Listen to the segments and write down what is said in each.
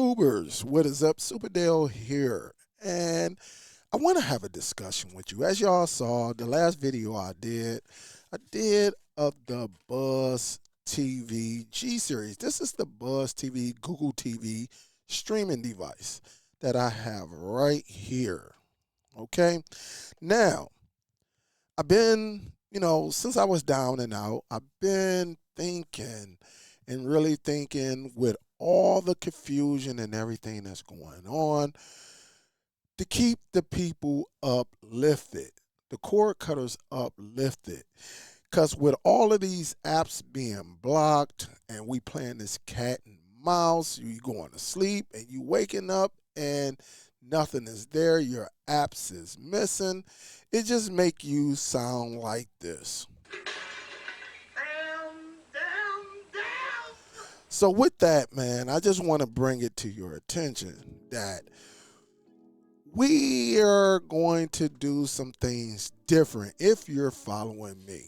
YouTubers, what is up? Superdell here, and I want to have a discussion with you. As y'all saw, the last video I did of the Buzz TV G series. This is the Buzz TV Google TV streaming device that I have right here. Okay, now I've been, since I was down and out, I've been thinking and really thinking with all the confusion and everything that's going on to keep the people uplifted, the cord cutters uplifted. Because with all of these apps being blocked and we playing this cat and mouse, you going to sleep and you waking up and nothing is there, your apps is missing, it just make you sound like this. So with that, man, I just want to bring it to your attention that we are going to do some things different if you're following me.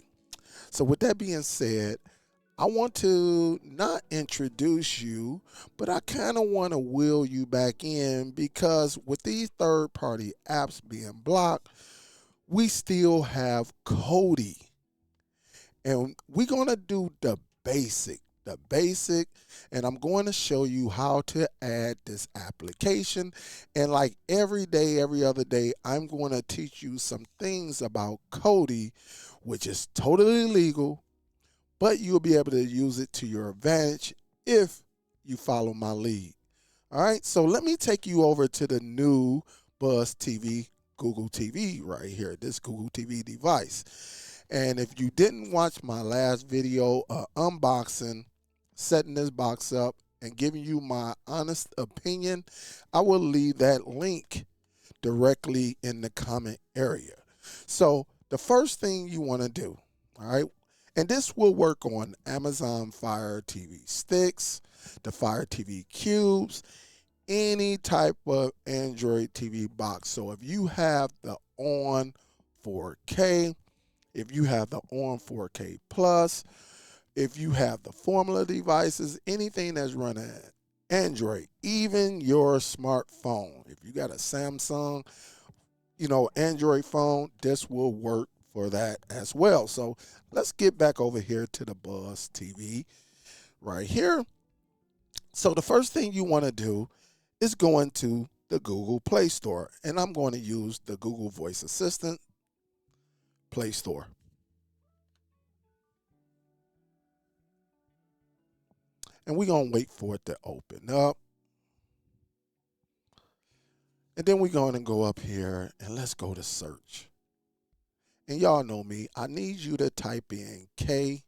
So with that being said, I want to not introduce you, but I kind of want to wheel you back in because with these third-party apps being blocked, we still have Kodi. And we're going to do the basic, and I'm going to show you how to add this application. And like every day, every other day, I'm going to teach you some things about Kodi, which is totally legal, but you'll be able to use it to your advantage if you follow my lead. All right, so let me take you over to the new Buzz TV Google TV right here, this Google TV device. And if you didn't watch my last video, unboxing, setting this box up, and giving you my honest opinion, I will leave that link directly in the comment area. So the first thing you want to do, all right, and this will work on Amazon Fire TV sticks, the Fire TV cubes, any type of Android TV box. So if you have the On 4K, if you have the On 4K Plus, if you have the Formula devices, anything that's running Android, even your smartphone, if you got a Samsung, Android phone, this will work for that as well. So let's get back over here to the Buzz TV right here. So the first thing you want to do is go into the Google Play Store, and I'm going to use the Google Voice Assistant Play Store. And we're going to wait for it to open up. And then we're going to go up here and let's go to search. And y'all know me. I need you to type in K-O.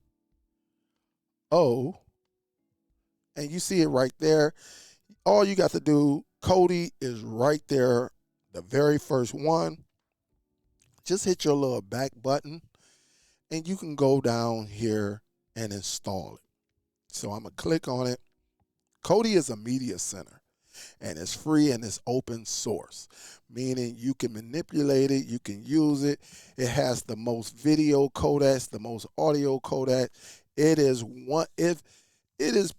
And you see it right there. All you got to do, Kodi is right there, the very first one. Just hit your little back button and you can go down here and install it. So I'm going to click on it. Kodi is a media center, and it's free and it's open source, meaning you can manipulate it, you can use it. It has the most video codecs, the most audio codec. It is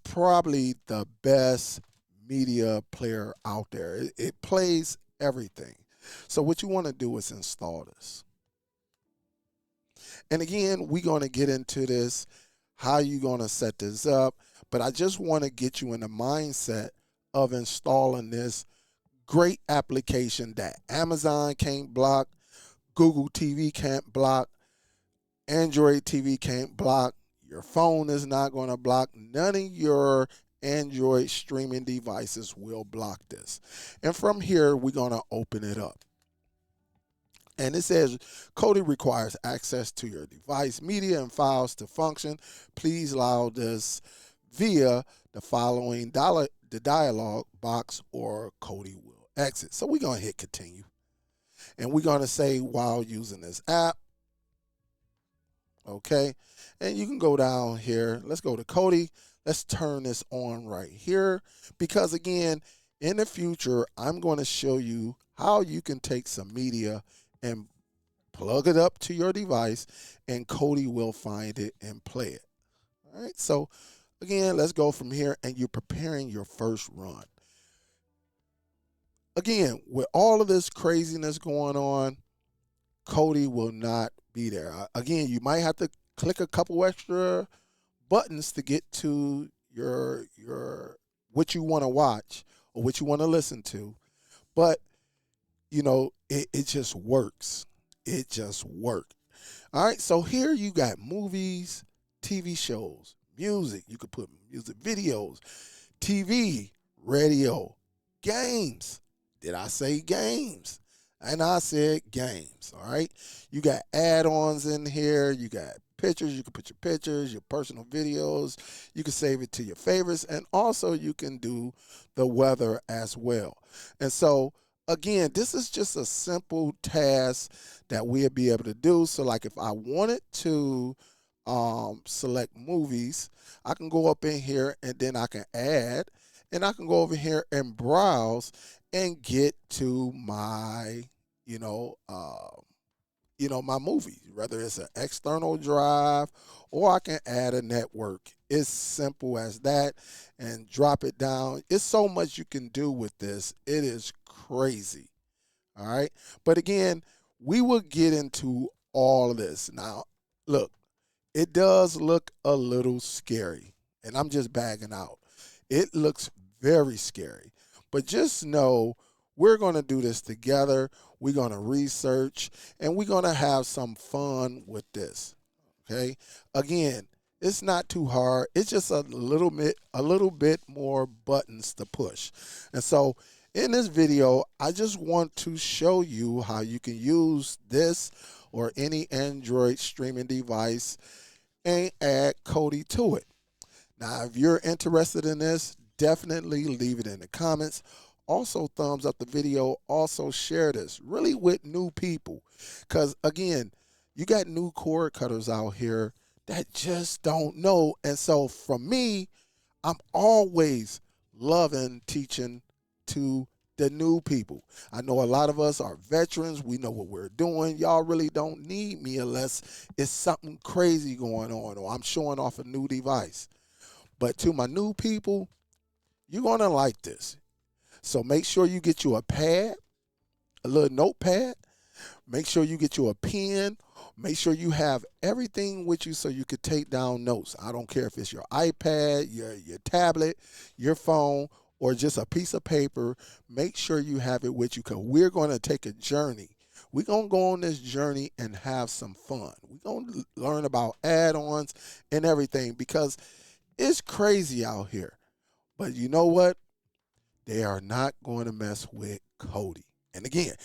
probably the best media player out there. It plays everything. So what you want to do is install this. And again, we're going to get into this, how you going to set this up. But I just want to get you in the mindset of installing this great application that Amazon can't block, Google TV can't block, Android TV can't block, your phone is not going to block, none of your Android streaming devices will block this. And from here, we're going to open it up. And it says, Kodi requires access to your device, media, and files to function. Please allow this via the following the dialog box or Kodi will exit. So we're going to hit continue. And we're going to say while using this app. Okay. And you can go down here. Let's go to Kodi. Let's turn this on right here. Because again, in the future, I'm going to show you how you can take some media and plug it up to your device, and Kodi will find it and play it. All right, so again, let's go from here, and you're preparing your first run. again, with all of this craziness going on, kodi will not be there. Again, you might have to click a couple extra buttons to get to your what you want to watch or what you want to listen to. But it just works. It just works. All right, so here you got movies, TV shows, music. You could put music videos, TV, radio, games. Did I say games? And I said games. All right. You got add-ons in here. You got pictures. You can put your pictures, your personal videos. You can save it to your favorites. And also you can do the weather as well. And so again, this is just a simple task that we'll be able to do. So like if I wanted to select movies, I can go up in here and then I can add, and I can go over here and browse and get to my, my movie, whether it's an external drive or I can add a network. It's simple as that, and drop it down. It's so much you can do with this. It is crazy. All right. But again, we will get into all of this. Now, look, it does look a little scary, and I'm just bagging out. It looks very scary. But just know we're going to do this together. We're going to research, and we're going to have some fun with this. Okay? Again, it's not too hard. It's just a little bit more buttons to push. And so in this video, I just want to show you how you can use this or any Android streaming device and add kodi to it. Now, if you're interested in this, definitely leave it in the comments. Also, thumbs up the video. Also, share this really with new people. Because, again, you got new cord cutters out here that just don't know. And so, for me, I'm always loving teaching to the new people. I know a lot of us are veterans. We know what we're doing. Y'all really don't need me unless it's something crazy going on or I'm showing off a new device. But to my new people, you're going to like this. So make sure you get you a pad, a little notepad. Make sure you get you a pen. Make sure you have everything with you so you could take down notes. I don't care if it's your iPad, your tablet, your phone, or just a piece of paper. Make sure you have it with you, because we're going to take a journey. We're going to go on this journey and have some fun. We're going to learn about add-ons and everything, because it's crazy out here. But you know what? They are not going to mess with kodi. And again,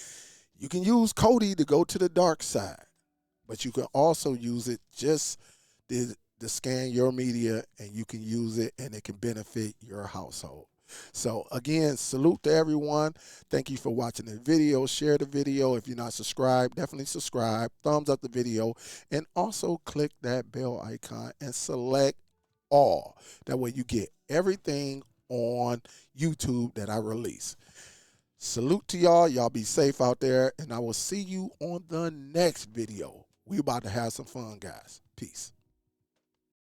you can use kodi to go to the dark side, but you can also use it just to scan your media, and you can use it and it can benefit your household. So again, salute to everyone. Thank you for watching the video. Share the video. If you're not subscribed, definitely subscribe. Thumbs up the video, and also click that bell icon and select all. That way you get everything on YouTube that I release. Salute to y'all. Y'all be safe out there, and I will see you on the next video. We about to have some fun, guys. Peace.